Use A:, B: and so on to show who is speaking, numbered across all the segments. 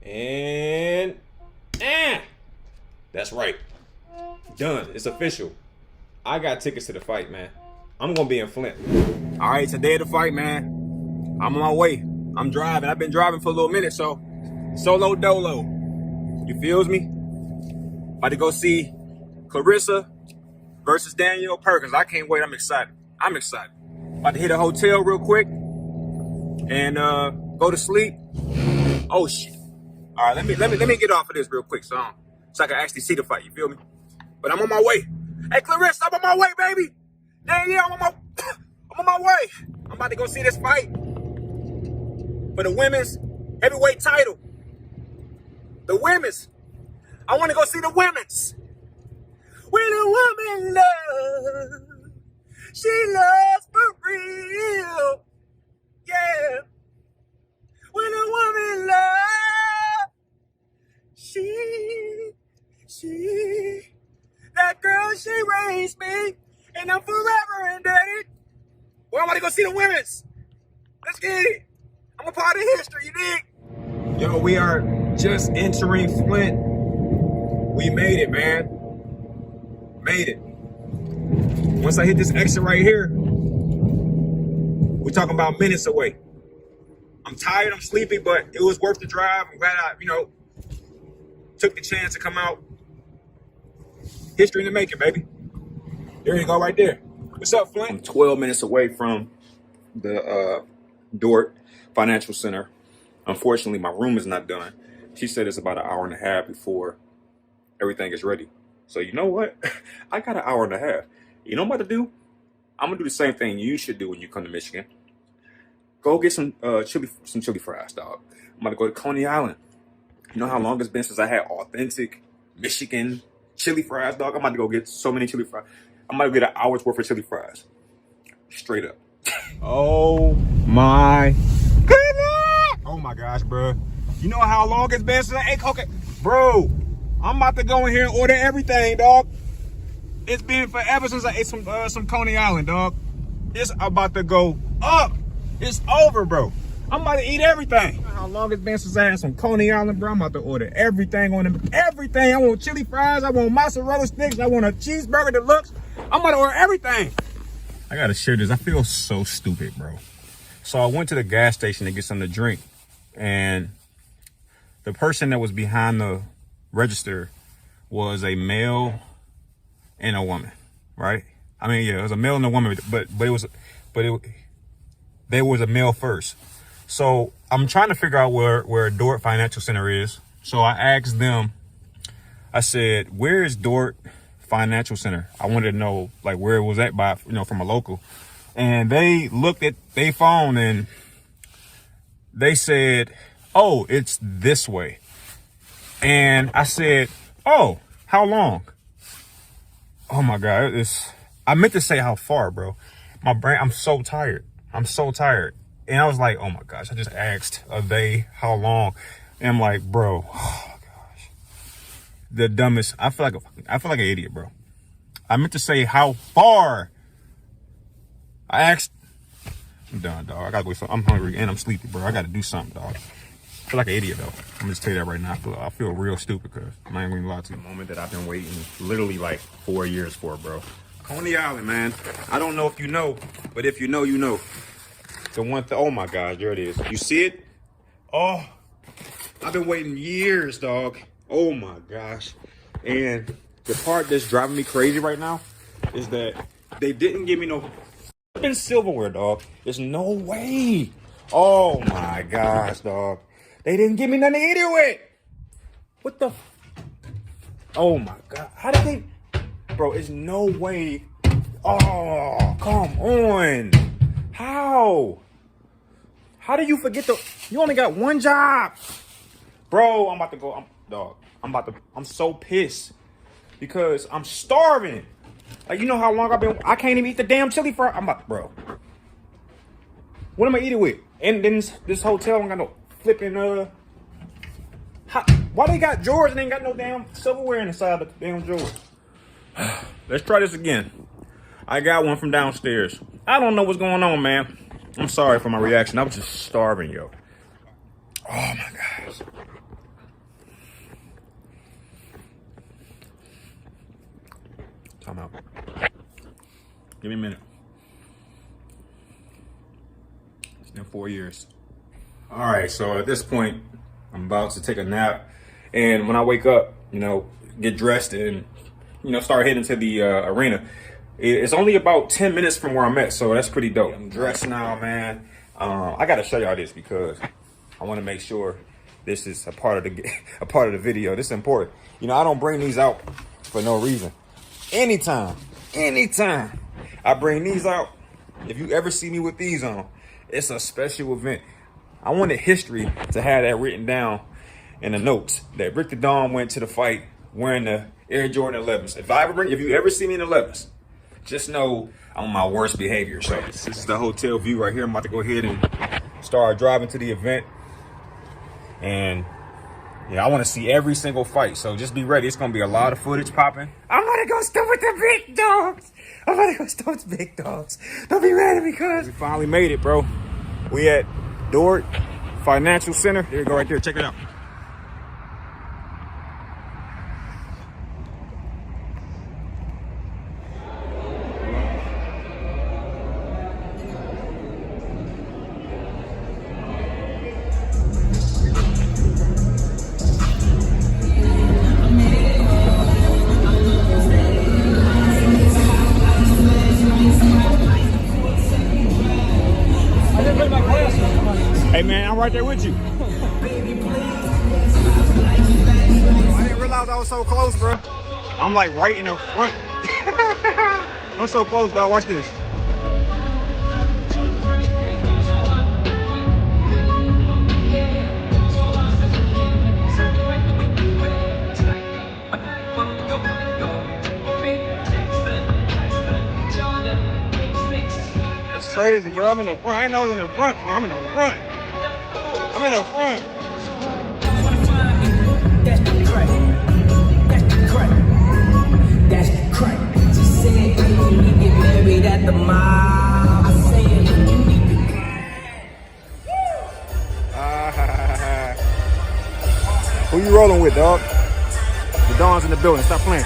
A: And that's right. Done. It's official. I got tickets to the fight, man. I'm gonna be in Flint. All right, today of the fight, man. I'm on my way. I'm driving. I've been driving for a little minute, so solo dolo. You feels me? About to go see Claressa versus Danielle Perkins. I can't wait. I'm excited. About to hit a hotel real quick and go to sleep. Oh shit. All right, let me get off of this real quick so I can actually see the fight. You feel me? But I'm on my way. Hey Claressa, I'm on my way, baby. Danielle, I'm on my way. I'm about to go see this fight for the women's heavyweight title. The women's. I want to go see the women's. When a woman loves, she loves for real. Yeah. When a woman loves, that girl, she raised me, and I'm forever indebted. Well, I'm about to go see the women's. Let's get it. I'm a part of history, you dig? Yo, we are just entering Flint. We made it, man. Made it. Once I hit this exit right here, we're talking about minutes away. I'm tired, I'm sleepy, but it was worth the drive. I'm glad I, took the chance to come out. History in the making, baby. There you go, right there. What's up, Flint? I'm 12 minutes away from the Dort Financial Center. Unfortunately, my room is not done. She said it's about an hour and a half before everything is ready. So you know what? I got an hour and a half. You know what I'm about to do? I'm gonna do the same thing you should do when you come to Michigan. Go get some chili fries, dog. I'm about to go to Coney Island. You know how long it's been since I had authentic Michigan chili fries, dog? I'm about to go get so many chili fries. I'm about to get an hour's worth of chili fries. Straight up. Oh my goodness! Oh my gosh, bro. You know how long it's been since I ate cocaine? Bro, I'm about to go in here and order everything, dog. It's been forever since I ate some Coney Island, dog. It's about to go up. It's over, bro. I'm about to eat everything. How long it's been since I had some Coney Island, bro? I'm about to order everything on them. Everything. I want chili fries. I want mozzarella sticks. I want a cheeseburger deluxe. I'm about to order everything. I gotta share this. I feel so stupid, bro. So I went to the gas station to get something to drink, and the person that was behind the register was a male and a woman, right? I mean, yeah, it was a male and a woman, but there was a male first. So I'm trying to figure out where Dort Financial Center is. So I asked them, I said, where is Dort Financial Center? I wanted to know like where it was at by, from a local. And they looked at their phone and they said, oh, it's this way. And I said, oh, how long? Oh my God, I meant to say how far, bro. My brain, I'm so tired. And I was like, oh my gosh, I just asked how long? And I'm like, bro, oh my gosh. The dumbest, I feel like an idiot, bro. I meant to say how far. I asked, I'm done, dog. I gotta go, I'm hungry and I'm sleepy, bro. I gotta do something, dog. I feel like an idiot, though. I'm gonna just tell you that right now. I feel real stupid, because I ain't gonna lie to you. The moment that I've been waiting literally like 4 years for, bro. Coney Island, man. I don't know if you know, but if you know, you know. The one thing, oh my gosh, there it is. You see it? Oh, I've been waiting years, dog. Oh my gosh. And the part that's driving me crazy right now is that they didn't give me no flipping silverware, dog. There's no way. Oh my gosh, dog. They didn't give me nothing to eat it with. What the? Oh my God. How did they? Bro, it's no way. Oh, come on. How? How do you forget you only got one job? Bro, I'm about to go, I'm so pissed because I'm starving. Like, you know how long I can't even eat the damn chili fry. Bro. What am I eating with? And then this hotel ain't got no flipping, why they got drawers and ain't got no damn silverware inside the damn drawers? Let's try this again. I got one from downstairs. I don't know what's going on, man. I'm sorry for my reaction. I was just starving, yo. Oh my gosh. come out. Give me a minute. It's been 4 years. All right, so at this point, I'm about to take a nap. And when I wake up, you know, get dressed and, you know, start heading to the arena. It's only about 10 minutes from where I'm at, so that's pretty dope. I'm dressed now, man. I got to show y'all this because I want to make sure this is a part of the video. This is important. You know, I don't bring these out for no reason. Anytime I bring these out, if you ever see me with these on, it's a special event. I wanted history to have that written down in the notes that Rick the Dawn went to the fight wearing the Air Jordan 11s. If you ever see me in 11s, just know I'm on my worst behavior. So this is the hotel view right here. I'm about to go ahead and start driving to the event. And yeah, I want to see every single fight. So just be ready. It's going to be a lot of footage popping. I'm going to go stuff with the big dogs. I'm going to go stuff with the big dogs. Don't be ready because we finally made it, bro. We at Dort Financial Center. There you go right there. Check it out. Hey man, I'm right there with you. I didn't realize I was so close, bro. I'm like right in the front. I'm so close, dog. Watch this. It's crazy, bro. I'm in the front. I know I was in the front, bro. I'm in the front. I'm in the front. That's the crack. That's the crack. That's the crack. She said, baby, we get married at the mall. I said, you need to Who you rolling with, dog? The Dawn's in the building. Stop playing.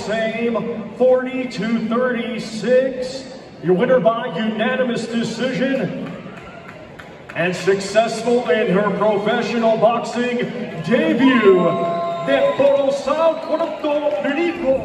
B: Same 40-36. Your winner by unanimous decision and successful in her professional boxing debut, de Porosal Puerto Rico.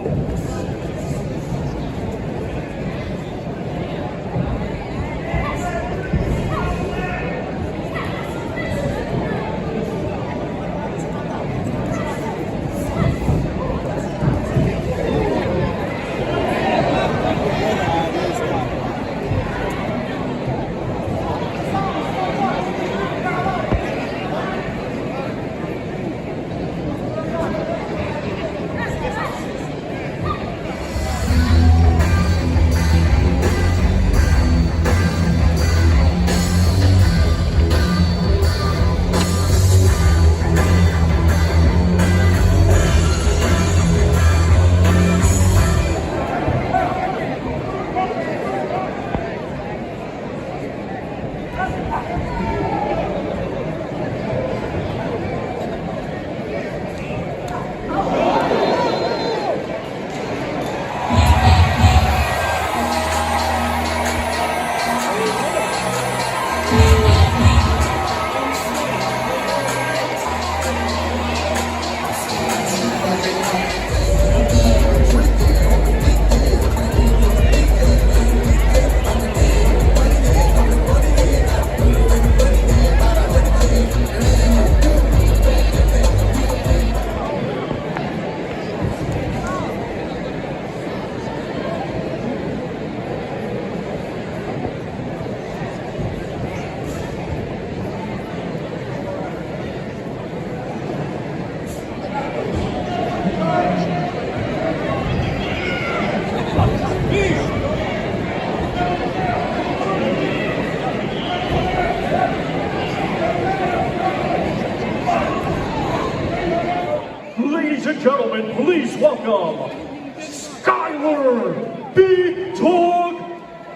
B: and gentlemen, please welcome Skylar Big Dog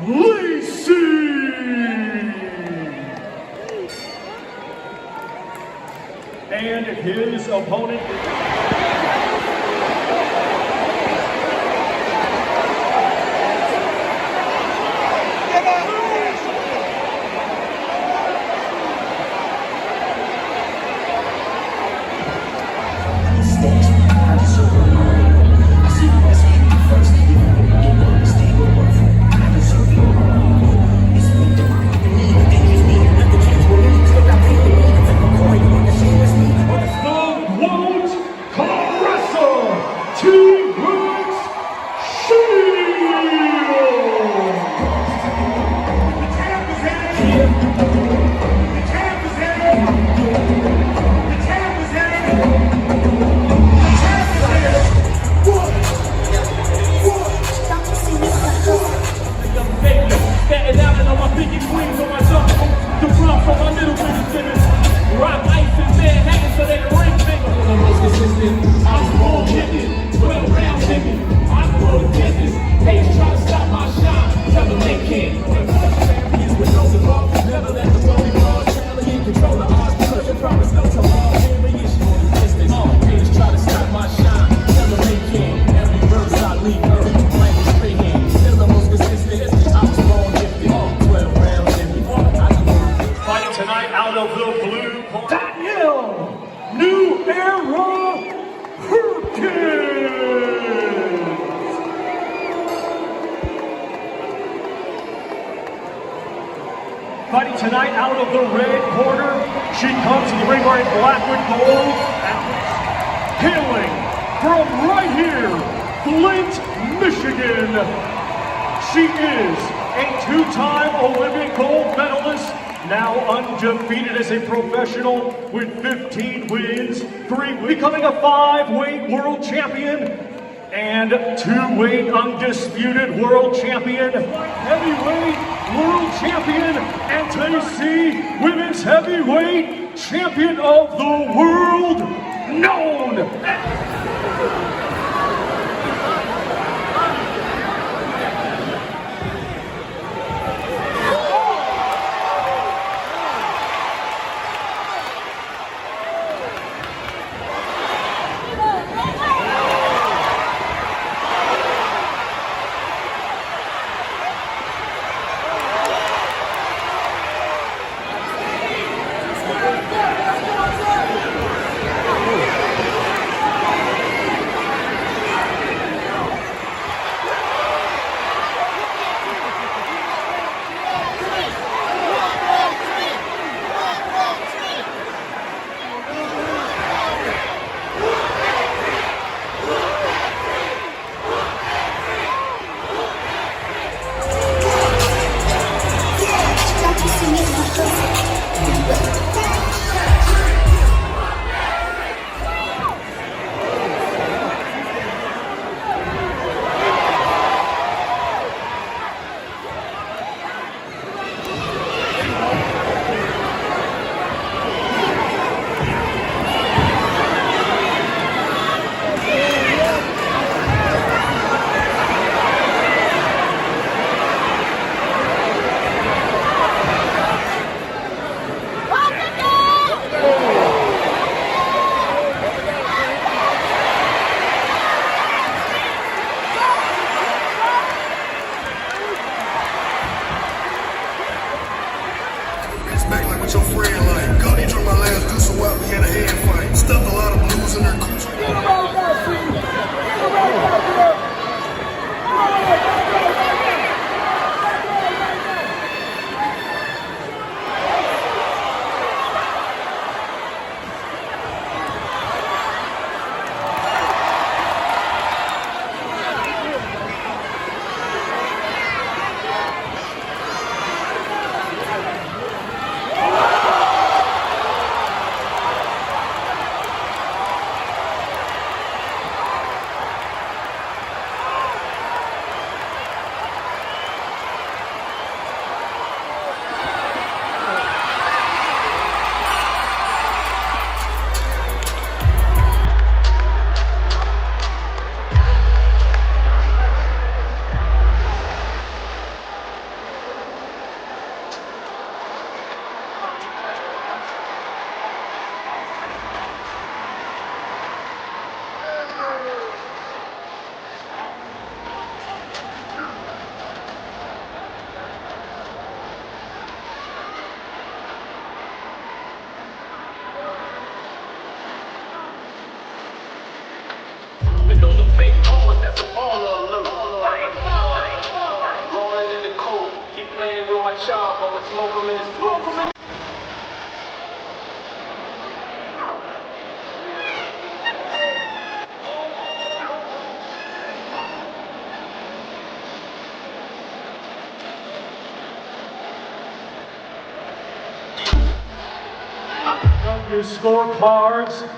B: Lacey. And his opponent. Danielle, New Era Perkins. Fighting tonight out of the red corner, she comes to the ring wearing black with gold, and hailing from right here, Flint, Michigan. She is a two-time Olympic gold medalist, now undefeated as a professional with 15 wins, 3, becoming a 5-weight world champion and 2-weight undisputed world champion, heavyweight world champion, and TC women's heavyweight champion of the world, known
C: y'all, but with smoke them in his smoke them in.
B: Your scorecards.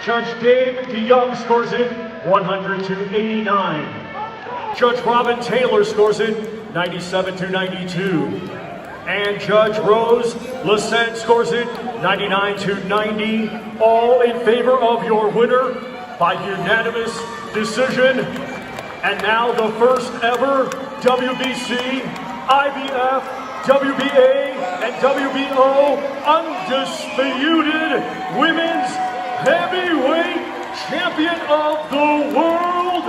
B: Judge Dave DeYoung scores it 100 to 89. Judge Robin Taylor scores it 97 to 92. And Judge Rose Lissette scores it 99 to 90. All in favor of your winner by unanimous decision. And now the first ever WBC, IBF, WBA, and WBO undisputed women's heavyweight champion of the world,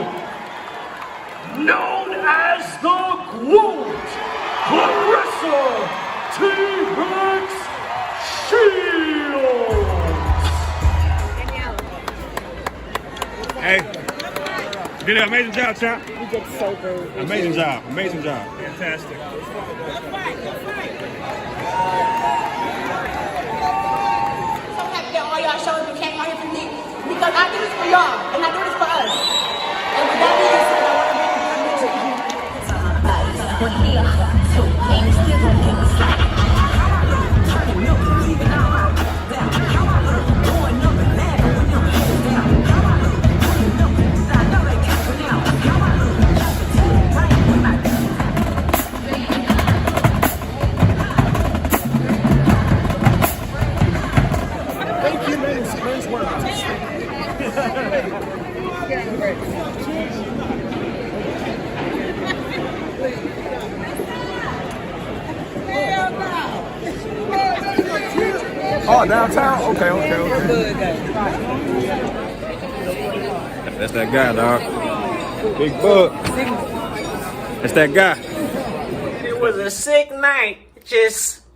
B: known as the GWOAT, Claressa T. Hicks Shields.
A: Hey, you did an amazing job, champ.
D: You did so good.
A: Amazing job. Amazing job.
E: Fantastic.
D: All y'all showing me came out here for me because I do this for y'all and I do this for us. And with that being said, I want to bring you
A: Oh, downtown? Okay. That's that guy, dog. Big Bug. That's that guy.
C: It was a sick night. Just